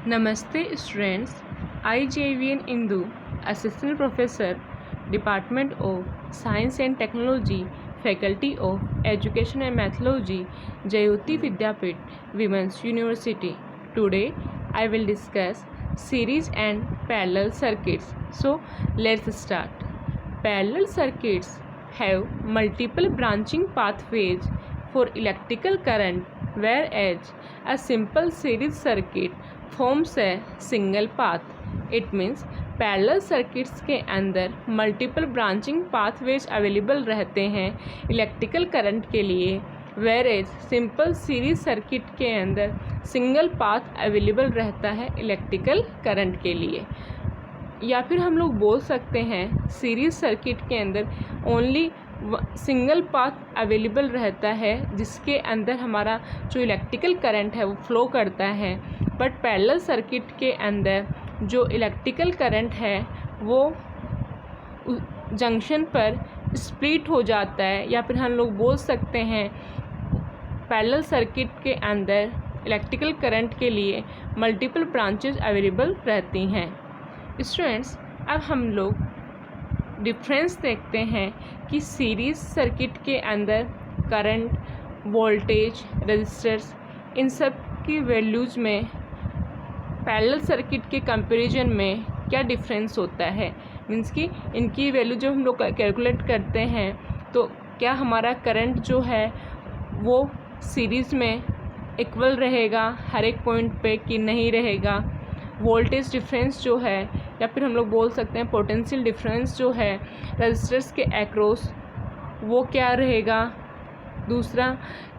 नमस्ते students, I JVN Indu, assistant professor, department of science and technology, faculty of education and methodology, Jyoti Vidyapeeth, women's university. Today I will discuss series and parallel circuits. So let's start. Parallel circuits have multiple branching pathways for electrical current, whereas a simple series circuit forms a single path. It means parallel circuits के अंदर multiple branching pathways available रहते हैं electrical current के लिए, वेरेज simple series circuit के अंदर single path available रहता है इलेक्ट्रिकल करंट के लिए. या फिर हम लोग बोल सकते हैं सीरीज सर्किट के अंदर ओनली सिंगल पाथ अवेलेबल रहता है जिसके अंदर हमारा जो इलेक्ट्रिकल करंट है वो फ्लो करता है. बट पैरेलल सर्किट के अंदर जो इलेक्ट्रिकल करंट है वो जंक्शन पर स्प्लिट हो जाता है. या फिर हम लोग बोल सकते हैं पैरेलल सर्किट के अंदर इलेक्ट्रिकल करंट के लिए मल्टीपल ब्रांचेस अवेलेबल रहती हैं. स्टूडेंट्स, अब हम लोग डिफरेंस देखते हैं कि सीरीज सर्किट के अंदर करंट, वोल्टेज, रेजिस्टर्स, इन सब की वैल्यूज़ में पैरेलल सर्किट के कंपैरिजन में क्या डिफरेंस होता है. मीन्स कि इनकी वैल्यू जब हम लोग कैलकुलेट करते हैं तो क्या हमारा करंट जो है वो सीरीज़ में इक्वल रहेगा हर एक पॉइंट पे कि नहीं रहेगा. वोल्टेज डिफरेंस जो है या फिर हम लोग बोल सकते हैं पोटेंशियल डिफरेंस जो है रेजिस्टर्स के एक्रॉस वो क्या रहेगा. दूसरा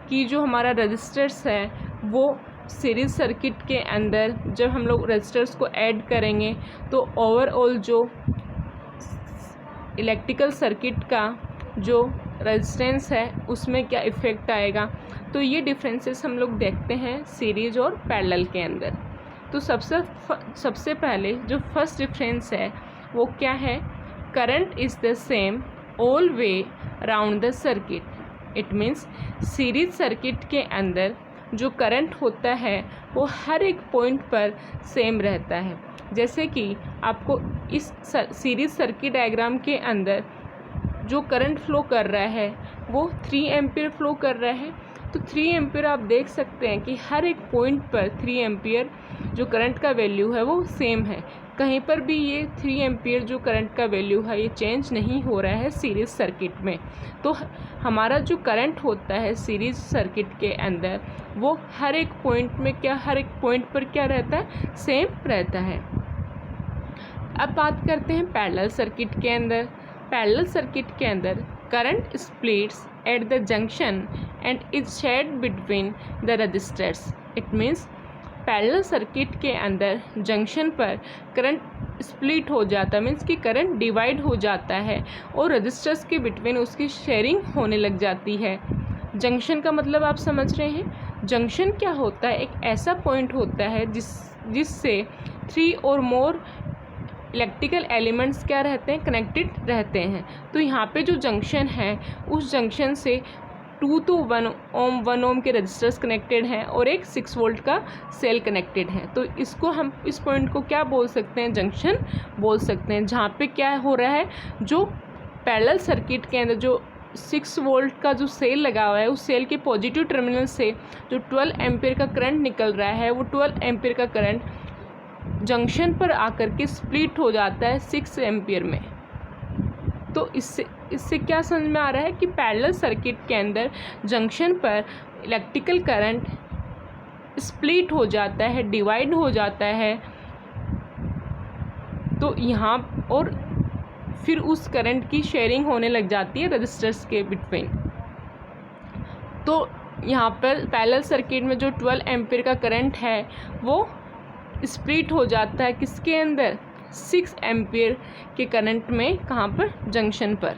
कि जो हमारा रेजिस्टर्स है वो सीरीज सर्किट के अंदर जब हम लोग रेजिस्टर्स को ऐड करेंगे तो ओवरऑल जो इलेक्ट्रिकल सर्किट का जो रेजिस्टेंस है उसमें क्या इफ़ेक्ट आएगा. तो ये डिफरेंसेस हम लोग देखते हैं सीरीज और पैरेलल के अंदर. तो सबसे पहले जो फर्स्ट डिफरेंस है वो क्या है. Current is the same all way round the circuit. It means series circuit के अंदर जो करंट होता है वो हर एक पॉइंट पर सेम रहता है. जैसे कि आपको इस सीरीज सर्किट डायग्राम के अंदर जो करंट फ्लो कर रहा है वो 3 एम्पियर फ्लो कर रहा है. तो 3 एम्पियर आप देख सकते हैं कि हर एक पॉइंट पर 3 एम्पियर जो करंट का वैल्यू है वो सेम है. कहीं पर भी ये 3 एम्पियर जो करंट का वैल्यू है ये चेंज नहीं हो रहा है सीरीज सर्किट में. तो हमारा जो करंट होता है सीरीज सर्किट के अंदर वो हर एक पॉइंट पर क्या रहता है, सेम रहता है. अब बात करते हैं पैरेलल सर्किट के अंदर. पैरेलल सर्किट के अंदर current splits at the junction and is shared between the resistors. It means parallel circuit के अंदर जंक्शन पर करंट स्प्लिट हो जाता है. मीन्स कि करंट डिवाइड हो जाता है और रजिस्टर्स के बिटवीन उसकी शेयरिंग होने लग जाती है. जंक्शन का मतलब आप समझ रहे हैं. जंक्शन क्या होता है, एक ऐसा पॉइंट होता है जिससे 3 और मोर इलेक्ट्रिकल एलिमेंट्स क्या रहते हैं, कनेक्टेड रहते हैं. तो यहाँ पे जो जंक्शन है उस जंक्शन से 2 to 1 ओम के रजिस्टर्स कनेक्टेड हैं और एक 6 वोल्ट का सेल कनेक्टेड है. तो इसको हम इस पॉइंट को क्या बोल सकते हैं, जंक्शन बोल सकते हैं. जहाँ पे क्या हो रहा है, जो पैरेलल सर्किट के अंदर जो 6 वोल्ट का जो सेल लगा हुआ है उस सेल के पॉजिटिव टर्मिनल से जो 12 एम्पियर का करंट निकल रहा है वो 12 एम्पियर का करंट जंक्शन पर आकर के स्प्लिट हो जाता है 6 एम्पियर में. तो इससे क्या समझ में आ रहा है कि पैरेलल सर्किट के अंदर जंक्शन पर इलेक्ट्रिकल करंट स्प्लिट हो जाता है, डिवाइड हो जाता है. तो यहाँ और फिर उस करंट की शेयरिंग होने लग जाती है रजिस्टर्स के बिटवीन. तो यहाँ पर पैरेलल सर्किट में जो 12 एम्पियर का करंट है वो स्प्लिट हो जाता है किसके अंदर, 6 एम्पियर के करंट में. कहाँ पर, जंक्शन पर.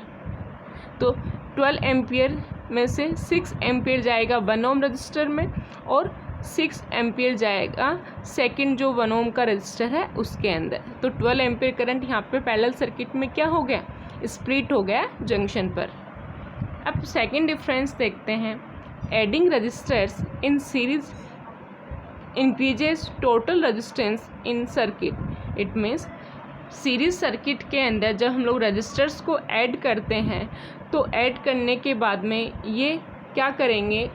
तो 12 एम्पियर में से 6 एम्पियर जाएगा 1 ओम रजिस्टर में और 6 एम्पियर जाएगा सेकंड जो 1 ओम का रजिस्टर है उसके अंदर. तो 12 एम्पियर करंट यहाँ पे पैरेलल सर्किट में क्या हो गया, स्प्लिट हो गया जंक्शन पर. अब सेकंड डिफरेंस देखते हैं. Adding resistors in series increases total resistance in circuit. It means series circuit के अंदर जब हम लोग रजिस्टर्स को ऐड करते हैं तो ऐड करने के बाद में ये क्या करेंगे,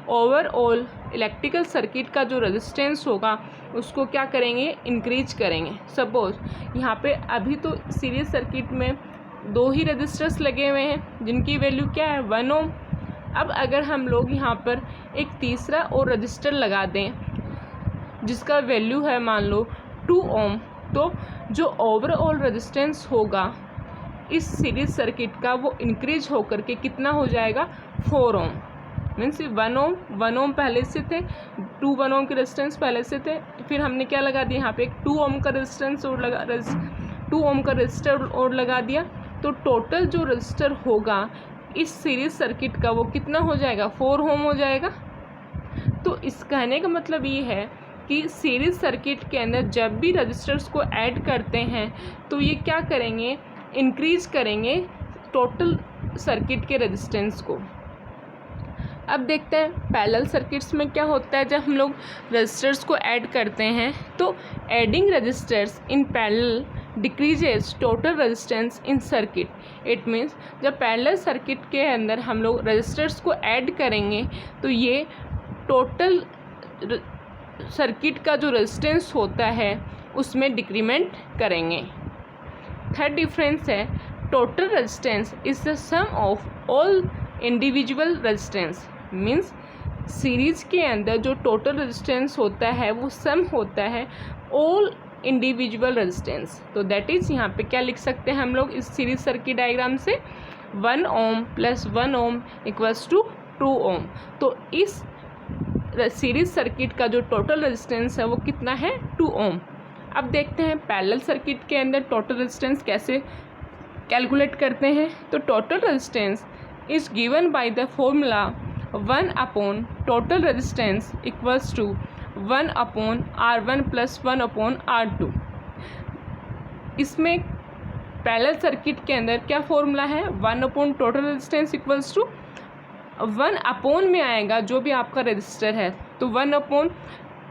ओवरऑल इलेक्ट्रिकल सर्किट का जो रेजिस्टेंस होगा उसको क्या करेंगे, इंक्रीज करेंगे। सपोज यहाँ पे अभी तो सीरीज सर्किट में 2 ही रजिस्टर्स लगे हुए हैं जिनकी वैल्यू क्या है, 1 ओम। अब अगर हम लोग यहाँ पर एक तीसरा और रजिस्टर लगा दें जिसका वैल्यू है मान लो 2 ओम, तो जो ओवरऑल रेजिस्टेंस होगा इस सीरीज सर्किट का वो इंक्रीज होकर के कितना हो जाएगा, 4 ओम। मीन्स 1 ओम पहले से थे, 1 ओम के रेजिस्टेंस पहले से थे, फिर हमने क्या लगा दिया यहाँ पे एक 2 ओम का रेजिस्टेंस और 2 ओम का रजिस्टर और लगा दिया, तो टोटल जो रजिस्टर होगा इस सीरीज सर्किट का वो कितना हो जाएगा, 4 ओम हो जाएगा। तो इस कहने का मतलब ये है कि सीरीज सर्किट के अंदर जब भी रजिस्टर्स को ऐड करते हैं तो ये क्या करेंगे, इंक्रीज करेंगे टोटल सर्किट के रेजिस्टेंस को। अब देखते हैं पैरेलल सर्किट्स में क्या होता है। जब हम लोग रजिस्टर्स को ऐड करते हैं तो adding resistors in parallel decreases total resistance in circuit. It means जब पैरेलल सर्किट के अंदर हम लोग रजिस्टर्स को ऐड करेंगे तो ये टोटल सर्किट का जो रेजिस्टेंस होता है उसमें डिक्रीमेंट करेंगे। थर्ड डिफरेंस है total resistance is the sum of all individual resistance. Means series के अंदर जो टोटल रेजिस्टेंस होता है वो सम होता है ऑल इंडिविजुअल रेजिस्टेंस। तो दैट इज़ यहाँ पे क्या लिख सकते हैं हम लोग इस सीरीज सर्किट डायग्राम से, 1 ohm plus 1 ohm equals to 2 ohm. तो इस सीरीज सर्किट का जो टोटल रेजिस्टेंस है वो कितना है, 2 ओम। अब देखते हैं पैरेलल सर्किट के अंदर टोटल रेजिस्टेंस कैसे कैलकुलेट करते हैं। तो total resistance is given by the formula 1 upon total resistance equals to 1 upon R1 plus 1 upon R2। इसमें पैरेलल सर्किट के अंदर क्या फॉर्मूला है, 1 upon total resistance equals to 1 upon में आएगा जो भी आपका रजिस्टर है, तो 1 अपॉन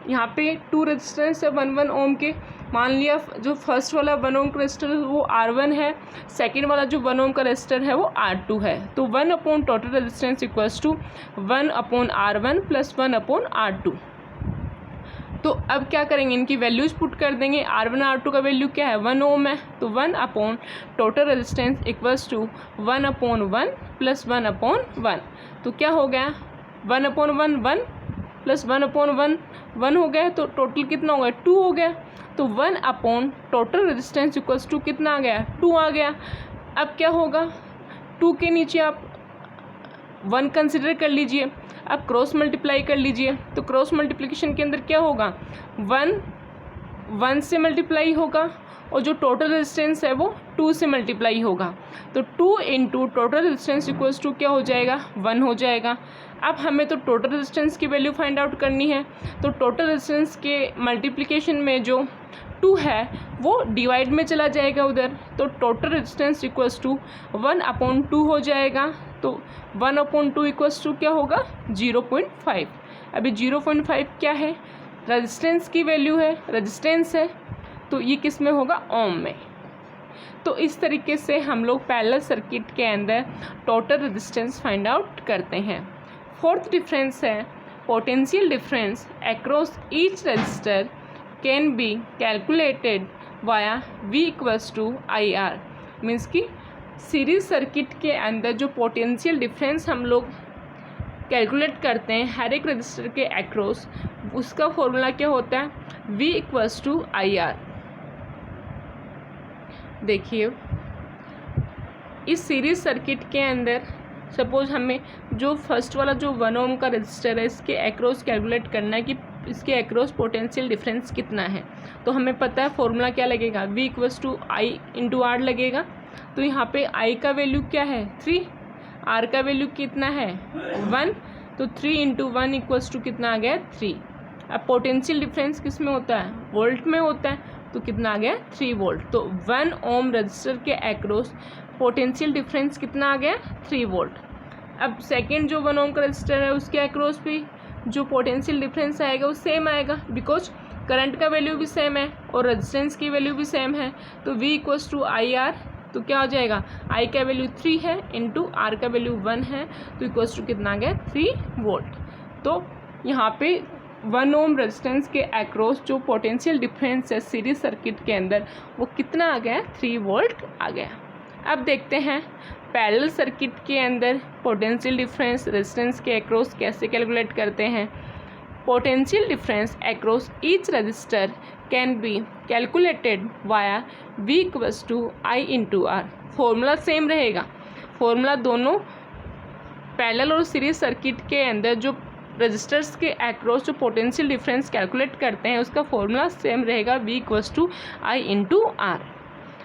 यहाँ पे 2 रेजिस्टेंस है 1 ओम के। मान लिया जो फर्स्ट वाला 1 ओम का रजिस्टर वो R1 है, सेकेंड वाला जो 1 ओम का रजिस्टर है वो R2 है। तो 1 upon total resistance equals to 1 upon R1 plus 1 upon R2। तो अब क्या करेंगे, इनकी वैल्यूज पुट कर देंगे। R1 R2 का वैल्यू क्या है, 1 ओम है, तो 1 upon total resistance equals to 1 upon 1 plus 1 upon 1। तो क्या हो गया, 1 अपॉन 1 1 प्लस 1 अपॉन 1 1 हो गया, तो टोटल कितना हो गया, 2 हो गया। तो 1 upon total resistance equals to कितना आ गया, 2 आ गया। अब क्या होगा, 2 के नीचे आप 1 कंसिडर कर लीजिए, अब क्रॉस मल्टीप्लाई कर लीजिए। तो क्रॉस मल्टीप्लिकेशन के अंदर क्या होगा, 1 से मल्टीप्लाई होगा और जो टोटल रेजिस्टेंस है वो 2 से मल्टीप्लाई होगा। तो 2 into total resistance equals to क्या हो जाएगा, 1 हो जाएगा। अब हमें तो टोटल रेजिस्टेंस की वैल्यू फाइंड आउट करनी है, तो टोटल रेजिस्टेंस के मल्टीप्लिकेशन में जो 2 है वो डिवाइड में चला जाएगा उधर, तो total resistance equals to 1 upon 2 हो जाएगा। तो 1 अपॉन 2 इक्वल्स टू क्या होगा, 0.5। अभी 0.5 क्या है, रेजिस्टेंस की वैल्यू है, रेजिस्टेंस है, तो ये किस में होगा, ओम में। तो इस तरीके से हम लोग पैरेलल सर्किट के अंदर टोटल रेजिस्टेंस फाइंड आउट करते हैं। फोर्थ डिफरेंस है potential difference across each resistor can be calculated via V equals to IR। Means कि सीरीज सर्किट के अंदर जो पोटेंशियल डिफरेंस हम लोग कैलकुलेट करते हैं हर एक रजिस्टर के अक्रॉस, उसका फॉर्मूला क्या होता है, V इक्वल्स टू IR। देखिए इस सीरीज सर्किट के अंदर सपोज हमें जो फर्स्ट वाला जो 1 ओम का रजिस्टर है इसके अक्रॉस कैलकुलेट करना है कि इसके अक्रॉस पोटेंशियल डिफरेंस कितना है। तो हमें पता है फॉर्मूला क्या लगेगा, V equals to I into R लगेगा। तो यहाँ पे I का वैल्यू क्या है, 3, R का वैल्यू कितना है, 1, तो 3 इंटू 1 इक्वल्स टू कितना आ गया, 3। अब पोटेंशियल डिफरेंस किस में होता है, वोल्ट में होता है, तो कितना आ गया, 3 वोल्ट। तो 1 ओम रजिस्टर के अक्रॉस पोटेंशियल डिफरेंस कितना आ गया, 3 वोल्ट। अब सेकेंड जो 1 ओम का रजिस्टर है उसके अक्रॉस भी जो पोटेंशियल डिफरेंस आएगा वो सेम आएगा, बिकॉज करंट का वैल्यू भी सेम है और रेजिस्टेंस की वैल्यू भी सेम है। तो V equals to I R, तो क्या हो जाएगा, I का वैल्यू 3 है इंटू R का वैल्यू 1 है, तो इक्वल्स टू कितना आ गया 3 वोल्ट। तो यहाँ पे 1 ओम रेजिस्टेंस के अक्रॉस जो पोटेंशियल डिफरेंस है सीरीज सर्किट के अंदर वो कितना आ गया, 3 वोल्ट आ गया। अब देखते हैं पैरेलल सर्किट के अंदर पोटेंशियल डिफरेंस रेजिस्टेंस के अक्रॉस कैसे कैलकुलेट करते हैं। Potential difference across each resistor can be calculated via V equals to I into R. Formula same रहेगा, फॉर्मूला दोनों पैरेलल और सीरीज सर्किट के अंदर जो रजिस्टर्स के अक्रॉस जो पोटेंशियल डिफरेंस कैलकुलेट करते हैं उसका फॉर्मूला सेम रहेगा, V equals to I into R.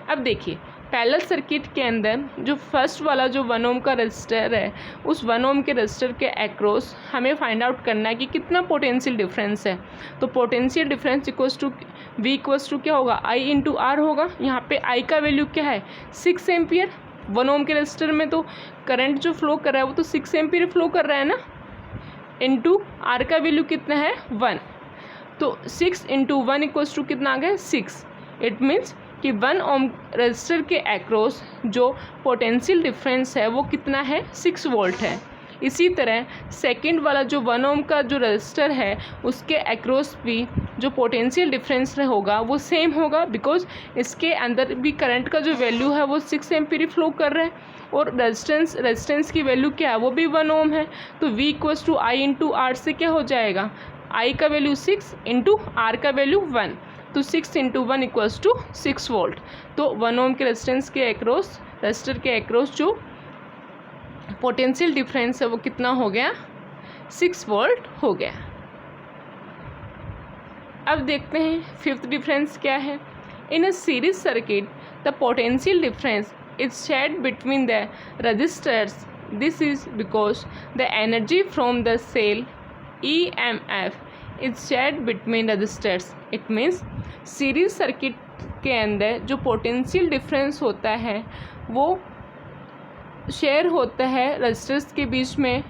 अब देखिए पैरेलल सर्किट के अंदर जो फर्स्ट वाला जो 1 ओम का रजिस्टर है, उस 1 ओम के रजिस्टर के अक्रॉस हमें फाइंड आउट करना है कि कितना पोटेंशियल डिफरेंस है। तो potential difference equals to V equals to क्या होगा, I इंटू आर होगा। यहाँ पे I का वैल्यू क्या है, 6 एम्पियर। 1 ओम के रजिस्टर में तो करंट जो फ्लो कर रहा है वो तो 6 एम्पियर फ्लो कर रहा है ना, इंटू आर का वैल्यू कितना है 1। तो 6 इंटू 1 इक्वल्स टू कितना आ गया 6। इट मीन्स कि 1 ओम रजिस्टर के अक्रॉस जो पोटेंशियल डिफरेंस है वो कितना है, 6 वोल्ट है। इसी तरह सेकंड वाला जो 1 ओम का जो रजिस्टर है उसके अक्रॉस भी जो पोटेंशियल डिफरेंस होगा वो सेम होगा, बिकॉज इसके अंदर भी करंट का जो वैल्यू है वो 6 एम्पीयर फ्लो कर रहा है और रेजिस्टेंस की वैल्यू क्या है, वो भी 1 ओम है। तो V equals to I into R से क्या हो जाएगा, I का वैल्यू 6 इंटू आर का वैल्यू 1, तो 6 इंटू 1 इक्वल्स टू 6 वोल्ट। तो 1 ओम के रेजिस्टेंस के अक्रॉस रजिस्टर के अक्रॉस जो पोटेंशियल डिफरेंस है वो कितना हो गया, 6 वोल्ट हो गया। अब देखते हैं फिफ्थ डिफरेंस क्या है। In a series circuit the potential difference is shared between the resistors. This is because the energy from the cell EMF is shared between resistors. It means series circuit के अंदर जो potential difference होता है वो share होता है resistors के बीच में।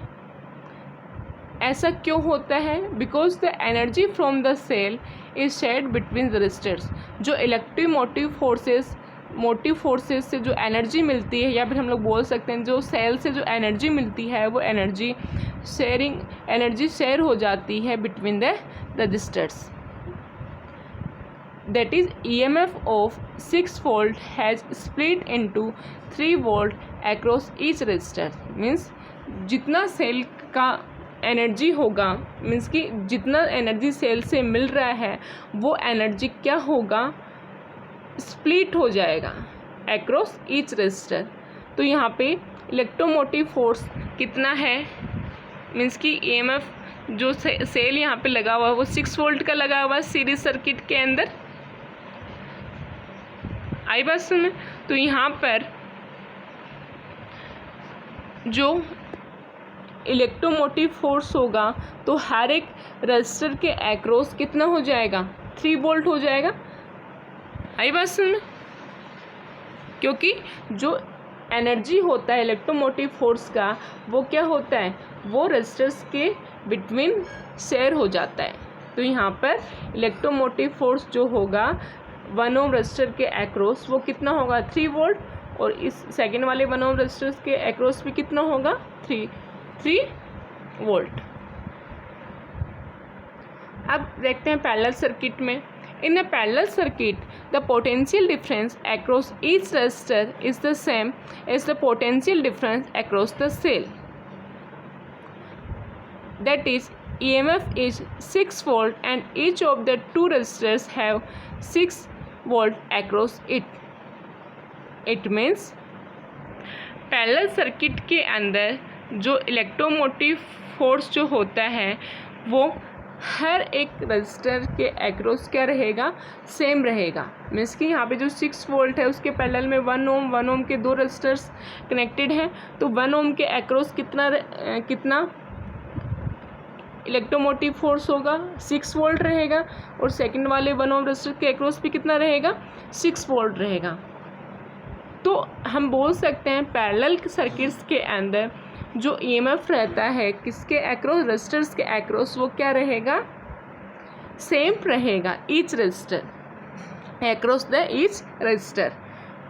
ऐसा क्यों होता है, because the energy from the cell is shared between the resistors. जो मोटिव फोर्सेस से जो एनर्जी मिलती है, या फिर हम लोग बोल सकते हैं जो सेल से जो एनर्जी मिलती है वो एनर्जी शेयर हो जाती है between the resistors. That is EMF of 6 volt has split into 3 volt across each resistor. Means जितना सेल का एनर्जी होगा, मीन्स कि जितना एनर्जी सेल से मिल रहा है वो एनर्जी क्या होगा, स्प्लिट हो जाएगा अक्रॉस ईच रजिस्टर। तो यहाँ पे इलेक्ट्रोमोटिव फोर्स कितना है, मीन्स कि EMF जो सेल यहाँ पे लगा हुआ है वो 6 वोल्ट का लगा हुआ है सीरीज सर्किट के अंदर। आई बात सुन। तो यहाँ पर जो इलेक्ट्रोमोटिव फोर्स होगा तो हर एक रजिस्टर के अक्रॉस कितना हो जाएगा, 3 वोल्ट हो जाएगा। आई बात सुन। क्योंकि जो एनर्जी होता है इलेक्ट्रोमोटिव फोर्स का वो क्या होता है, वो रेजिस्टर्स के बिटवीन शेयर हो जाता है। तो यहाँ पर इलेक्ट्रोमोटिव फोर्स जो होगा 1 ओम रेजिस्टर के अक्रॉस वो कितना होगा, 3 वोल्ट, और इस सेकेंड वाले 1 ओम रेजिस्टर्स के अक्रॉस भी कितना होगा, 3 वोल्ट। अब देखते हैं पैरेलल सर्किट में। In a parallel circuit, the potential difference across each resistor is the same as the potential difference across the cell. That is, EMF is 6 volt and each of the 2 resistors have 6 volt across it. It means parallel circuit के अंदर जो electromotive force जो होता है वो हर एक register के across क्या रहेगा, सेम रहेगा। मीन्स कि यहाँ पे जो 6 वोल्ट है उसके पैरेलल में 1 ओम के 2 रजिस्टर्स कनेक्टेड हैं, तो 1 ओम के अक्रॉस कितना इलेक्ट्रोमोटिव फोर्स होगा, 6 वोल्ट रहेगा, और सेकंड वाले 1 ओम रजिस्टर के अक्रॉस भी कितना रहेगा, 6 वोल्ट रहेगा। तो हम बोल सकते हैं पैरेलल सर्किट्स के अंदर जो ईएमएफ रहता है किसके एक्रॉस, रजिस्टर्स के एक्रॉस, वो क्या रहेगा, सेम रहेगा each resistor across the each resistor.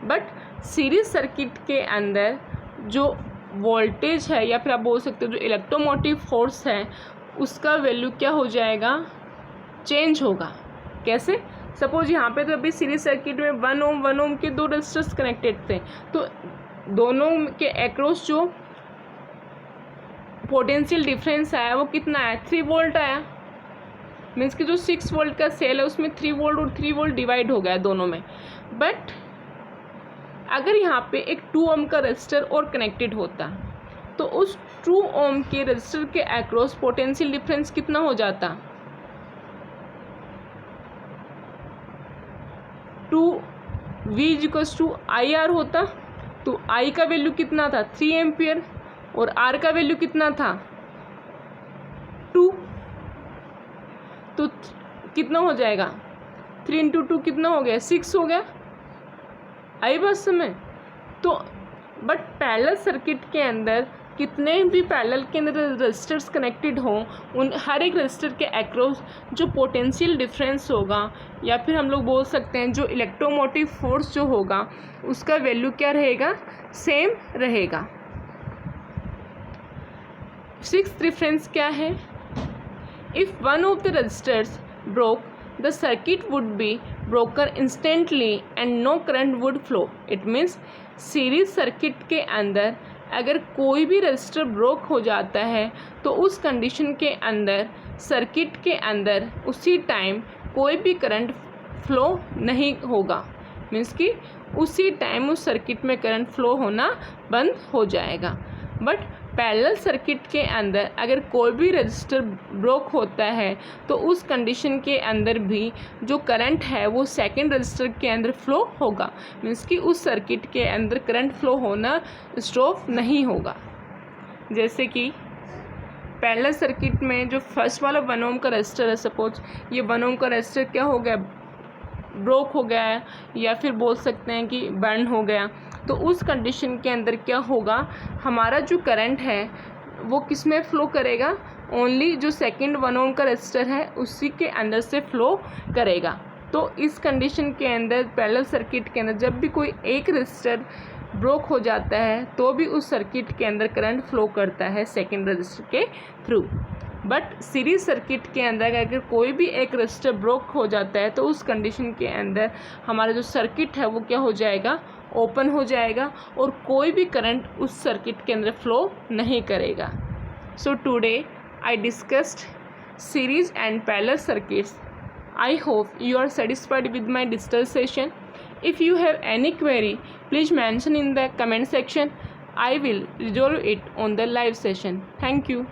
But series circuit के अंदर जो वोल्टेज है या फिर आप बोल सकते हो जो इलेक्ट्रोमोटिव फोर्स है उसका वैल्यू क्या हो जाएगा, चेंज होगा। कैसे, सपोज यहाँ पे तो अभी सीरीज सर्किट में 1 ओम के 2 रजिस्टर्स कनेक्टेड थे, तो दोनों के एक्रॉस जो पोटेंशियल डिफरेंस आया वो कितना आया, 3 वोल्ट आया। मीन्स कि जो 6 वोल्ट का सेल है उसमें 3 वोल्ट और 3 वोल्ट डिवाइड हो गया दोनों में। बट अगर यहाँ पे एक 2 ओम का रजिस्टर और कनेक्टेड होता तो उस 2 ओम के रजिस्टर के अक्रॉस पोटेंशियल डिफरेंस कितना हो जाता, 2V=IR होता। तो I का वैल्यू कितना था, 3 एम्पियर, और R का वैल्यू कितना था, 2। तो कितना हो जाएगा, 3 × 2 कितना हो गया, 6 हो गया। आई बात समझ। तो बट पैरेलल सर्किट के अंदर कितने भी पैरेलल के अंदर रजिस्टर्स कनेक्टेड हों, उन हर एक रजिस्टर के अक्रॉस जो पोटेंशियल डिफरेंस होगा या फिर हम लोग बोल सकते हैं जो इलेक्ट्रोमोटिव फोर्स जो होगा उसका वैल्यू क्या रहेगा, सेम रहेगा। सिक्स्थ डिफरेंस क्या है, if one of the resistors broke the circuit would be broken instantly and no current would flow. It means series circuit के अंदर अगर कोई भी रजिस्टर ब्रोक हो जाता है तो उस कंडीशन के अंदर सर्किट के अंदर उसी टाइम कोई भी करंट फ्लो नहीं होगा। मीन्स कि उसी टाइम उस सर्किट में करंट फ्लो होना बंद हो जाएगा। बट पैरेलल सर्किट के अंदर अगर कोई भी रजिस्टर ब्रोक होता है तो उस कंडीशन के अंदर भी जो करंट है वो सेकंड रजिस्टर के अंदर फ्लो होगा। मीन्स कि उस सर्किट के अंदर करंट फ्लो होना स्टॉप नहीं होगा। जैसे कि पैरेलल सर्किट में जो फर्स्ट वाला 1 ओम का रजिस्टर है, सपोज ये 1 ओम का रजिस्टर क्या हो गया, ब्रोक हो गया है या फिर बोल सकते हैं कि बर्न हो गया, तो उस कंडीशन के अंदर क्या होगा, हमारा जो करंट है वो किस में फ़्लो करेगा, ओनली जो सेकंड 1 ओम का रजिस्टर है उसी के अंदर से फ़्लो करेगा। तो इस कंडीशन के अंदर पैरेलल सर्किट के अंदर जब भी कोई एक रजिस्टर ब्रोक हो जाता है तो भी उस सर्किट के अंदर करंट फ़्लो करता है सेकंड रजिस्टर के थ्रू। बट सीरीज सर्किट के अंदर अगर कोई भी एक रजिस्टर ब्रोक हो जाता है तो उस कंडीशन के अंदर हमारा जो सर्किट है वो क्या हो जाएगा, ओपन हो जाएगा और कोई भी करंट उस सर्किट के अंदर फ्लो नहीं करेगा। So today I discussed series and parallel circuits. I hope you are satisfied with my digital session. If you have any query, please mention in the comment section. I will resolve it on the live session. Thank you.